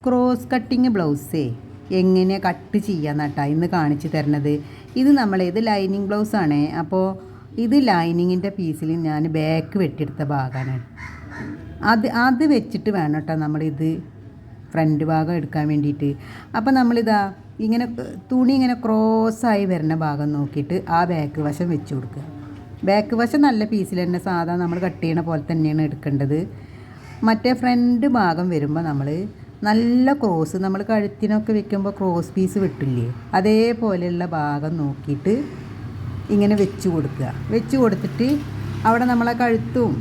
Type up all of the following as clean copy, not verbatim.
Cross cutting ബ്ലൗസേ എങ്ങനെ cut ചെയ്യാന്നാട്ടാ ഇന്ന് കാണിച്ചു തരണത്. ഇത് ഇത് ലൈനിങ് ബ്ലൗസാണ്. അപ്പോൾ ഇത് ലൈനിങ്ങിൻ്റെ പീസിൽ ഞാൻ ബാക്ക് വെട്ടിയെടുത്ത ഭാഗമാണ്. അത് വെച്ചിട്ട് വേണം കേട്ടോ നമ്മളിത് ഫ്രണ്ട് ഭാഗം എടുക്കാൻ വേണ്ടിയിട്ട്. അപ്പോൾ നമ്മളിതാ ഇങ്ങനെ തുണി ഇങ്ങനെ ക്രോസായി വരുന്ന ഭാഗം നോക്കിയിട്ട് ആ ബാക്ക് വശം വെച്ച് കൊടുക്കുക. ബാക്ക് വശം നല്ല പീസിൽ തന്നെ സാധാ നമ്മൾ കട്ട് ചെയ്യണ പോലെ തന്നെയാണ് എടുക്കേണ്ടത്. മറ്റേ ഫ്രണ്ട് ഭാഗം വരുമ്പോൾ നമ്മൾ നല്ല ക്രോസ്, നമ്മൾ കഴുത്തിനൊക്കെ വെക്കുമ്പോൾ ക്രോസ് പീസ് വെട്ടില്ലേ, അതേപോലെയുള്ള ഭാഗം നോക്കിയിട്ട് ഇങ്ങനെ വെച്ച് കൊടുക്കുക. വെച്ച് കൊടുത്തിട്ട് അവിടെ നമ്മളെ കഴുത്തും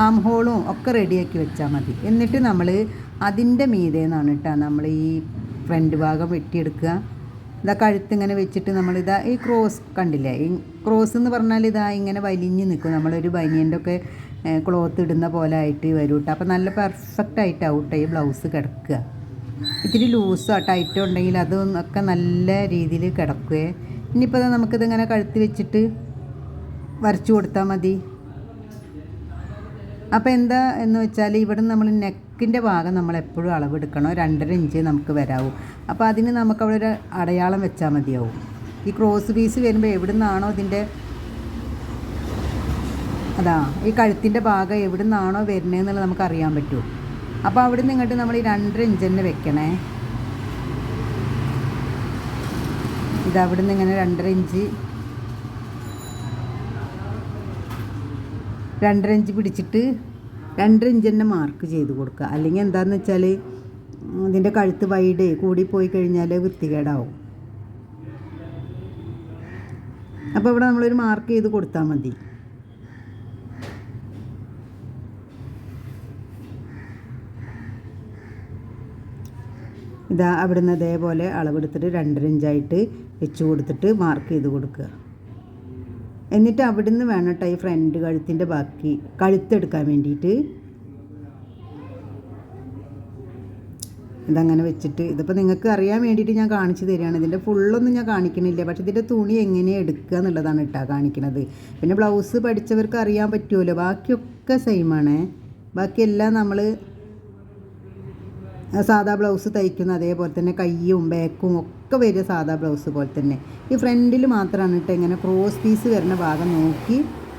ആം ഹോളും ഒക്കെ റെഡിയാക്കി വെച്ചാൽ മതി. എന്നിട്ട് നമ്മൾ അതിൻ്റെ മീതെ നിന്നാണ് കേട്ടോ നമ്മൾ ഈ ഫ്രണ്ട് ഭാഗം വെട്ടിയെടുക്കുക. ഇതാ കഴുത്ത് ഇങ്ങനെ വെച്ചിട്ട് നമ്മളിതാ ഈ ക്രോസ് കണ്ടില്ലേ, ഈ ക്രോസ് എന്ന് പറഞ്ഞാൽ ഇതാ ഇങ്ങനെ വലിഞ്ഞ് നിൽക്കും. നമ്മളൊരു ബനിയൻ്റെ ഒക്കെ ക്ലോത്ത് ഇടുന്ന പോലെ ആയിട്ട് വരും കേട്ടോ. അപ്പോൾ നല്ല പെർഫെക്റ്റ് ആയിട്ടാവും കേട്ടോ ഈ ബ്ലൗസ് കിടക്കുക. ഇത്തിരി ലൂസോ ടൈറ്റോ ഉണ്ടെങ്കിൽ അതൊക്കെ നല്ല രീതിയിൽ കിടക്കുകയെ. ഇനിയിപ്പോൾ നമുക്കിതിങ്ങനെ കഴുത്ത് വെച്ചിട്ട് വരച്ചു കൊടുത്താൽ മതി. അപ്പോൾ എന്താ എന്ന് വെച്ചാൽ ഇവിടെ നമ്മൾ നെക്കിൻ്റെ ഭാഗം നമ്മൾ എപ്പോഴും അളവെടുക്കണം. 2.5 ഇഞ്ച് നമുക്ക് വരാവും. അപ്പോൾ അതിന് നമുക്ക് അവിടെ ഒരു അടയാളം വെച്ചാൽ മതിയാവും. ഈ ക്രോസ് പീസ് വരുമ്പോൾ എവിടെ നിന്നാണോ ഇതിൻ്റെ ഈ കഴുത്തിൻ്റെ ഭാഗം എവിടെ നിന്നാണോ വരുന്നതെന്നുള്ളത് നമുക്ക് അറിയാൻ പറ്റും. അപ്പോൾ അവിടെ നിന്ന് ഇങ്ങോട്ട് നമ്മൾ ഈ 2.5 ഇഞ്ച് തന്നെ വെക്കണേ. ഇതവിടെ നിന്ന് ഇങ്ങനെ 2.5 ഇഞ്ച് പിടിച്ചിട്ട് 2.5 ഇഞ്ച് തന്നെ മാർക്ക് ചെയ്ത് കൊടുക്കുക. അല്ലെങ്കിൽ എന്താണെന്ന് വെച്ചാൽ ഇതിൻ്റെ കഴുത്ത് വൈഡ് കൂടിപ്പോയി കഴിഞ്ഞാൽ വൃത്തികേടാവും. അപ്പോൾ ഇവിടെ നമ്മളൊരു മാർക്ക് ചെയ്ത് കൊടുത്താൽ മതി. ഇതാ അവിടെ നിന്ന് അതേപോലെ അളവെടുത്തിട്ട് 2.5 ഇഞ്ചായിട്ട് വെച്ച് കൊടുത്തിട്ട് മാർക്ക് ചെയ്ത് കൊടുക്കുക. എന്നിട്ട് അവിടെ നിന്ന് വേണം കേട്ടോ ഈ ഫ്രണ്ട് കഴുത്തിൻ്റെ ബാക്കി കഴുത്തെടുക്കാൻ വേണ്ടിയിട്ട്. ഇതങ്ങനെ വെച്ചിട്ട് ഇതിപ്പോൾ നിങ്ങൾക്ക് അറിയാൻ വേണ്ടിയിട്ട് ഞാൻ കാണിച്ചു തരികയാണ്. ഇതിൻ്റെ ഫുള്ളൊന്നും ഞാൻ കാണിക്കണില്ല, പക്ഷേ ഇതിൻ്റെ തുണി എങ്ങനെയാണ് എടുക്കുക എന്നുള്ളതാണ് കേട്ടോ കാണിക്കണത്. പിന്നെ ബ്ലൗസ് പഠിച്ചവർക്ക് അറിയാൻ പറ്റുമല്ലോ, ബാക്കിയൊക്കെ സെയിമാണ്. ബാക്കിയെല്ലാം നമ്മൾ സാധാ ബ്ലൗസ് തയ്ക്കുന്ന അതേപോലെ തന്നെ കയ്യും ബാക്കും ഒക്കെ വരിക സാധാ ബ്ലൗസ് പോലെ തന്നെ. ഈ ഫ്രണ്ടിൽ മാത്രമാണ് കേട്ടോ ഇങ്ങനെ ക്രോസ് പീസ് വരുന്ന ഭാഗം നോക്കി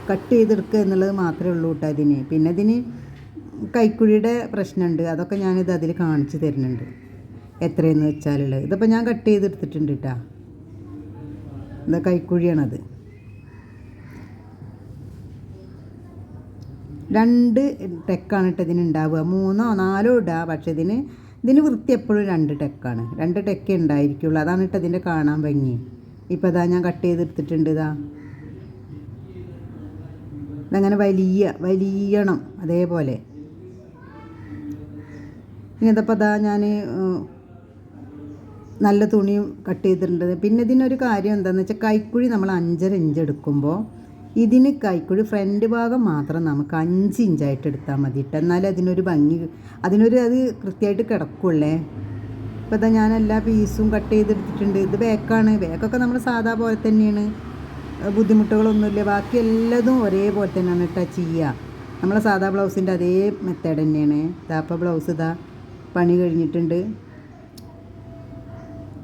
കട്ട് ചെയ്തെടുക്കുക എന്നുള്ളത് മാത്രമേ ഉള്ളൂ കേട്ടോ ഇതിന്. പിന്നെ ഇതിന് കൈക്കുഴിയുടെ പ്രശ്നമുണ്ട്, അതൊക്കെ ഞാനിത് അതിൽ കാണിച്ച് തരുന്നുണ്ട് എത്രയെന്ന് വെച്ചാലുള്ളത്. ഇതിപ്പോൾ ഞാൻ കട്ട് ചെയ്തെടുത്തിട്ടുണ്ട് കേട്ടോ. ഇതാ കൈക്കുഴിയാണത്. 2 ടെക്കാണ് കേട്ടോ ഇതിനുണ്ടാവുക. 3ഓ 4ഓ ഇടുക, പക്ഷേ ഇതിന് വൃത്തി എപ്പോഴും 2 ടെക്കാണ്. 2 ടെക്കേ ഉണ്ടായിരിക്കുള്ളൂ. അതാണ് കേട്ടോ ഇതിൻ്റെ കാണാൻ ഭംഗി. ഇപ്പോൾ ഇതാ ഞാൻ കട്ട് ചെയ്തെടുത്തിട്ടുണ്ട്. ഇതങ്ങനെ വലിയണം അതേപോലെ. ഇനി ഇതപ്പോൾ ഞാൻ നല്ല തുണിയും കട്ട് ചെയ്തിട്ടുണ്ട്. പിന്നെ ഇതിനൊരു കാര്യം എന്താണെന്ന് വെച്ചാൽ കൈക്കുഴി നമ്മൾ 5.5 ഇഞ്ച് എടുക്കുമ്പോൾ ഇതിന് കൈക്കുഴി ഫ്രണ്ട് ഭാഗം മാത്രം നമുക്ക് 5 ഇഞ്ചായിട്ട് എടുത്താൽ മതി കേട്ടോ. എന്നാലും അതിനൊരു ഭംഗി, അത് കൃത്യമായിട്ട് കിടക്കുള്ളേ. ഇപ്പോൾ ഇതാ ഞാൻ എല്ലാ പീസും കട്ട് ചെയ്തെടുത്തിട്ടുണ്ട്. ഇത് ബാക്കാണ്. ബാക്കൊക്കെ നമ്മൾ സാധാ പോലെ തന്നെയാണ്, ബുദ്ധിമുട്ടുകളൊന്നുമില്ല. ബാക്കി എല്ലാതും ഒരേപോലെ തന്നെയാണ് കേട്ടോ ചെയ്യുക. നമ്മളെ സാധാ ബ്ലൗസിൻ്റെ അതേ മെത്തേഡ് തന്നെയാണ്. ഇപ്പോൾ ബ്ലൗസ് പണി കഴിഞ്ഞിട്ടുണ്ട്.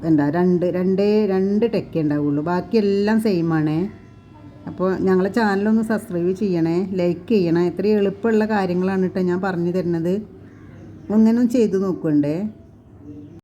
എന്താ 2 ടെക്കേ ഉണ്ടാവുള്ളൂ, ബാക്കിയെല്ലാം സെയിമാണേ. അപ്പോൾ ഞങ്ങളെ ചാനലൊന്ന് സബ്സ്ക്രൈബ് ചെയ്യണേ, ലൈക്ക് ചെയ്യണേ. ഇത്രയും എളുപ്പമുള്ള കാര്യങ്ങളാണ് കേട്ടോ ഞാൻ പറഞ്ഞു തരുന്നത്. ഒന്നും ചെയ്ത് നോക്കണ്ടേ.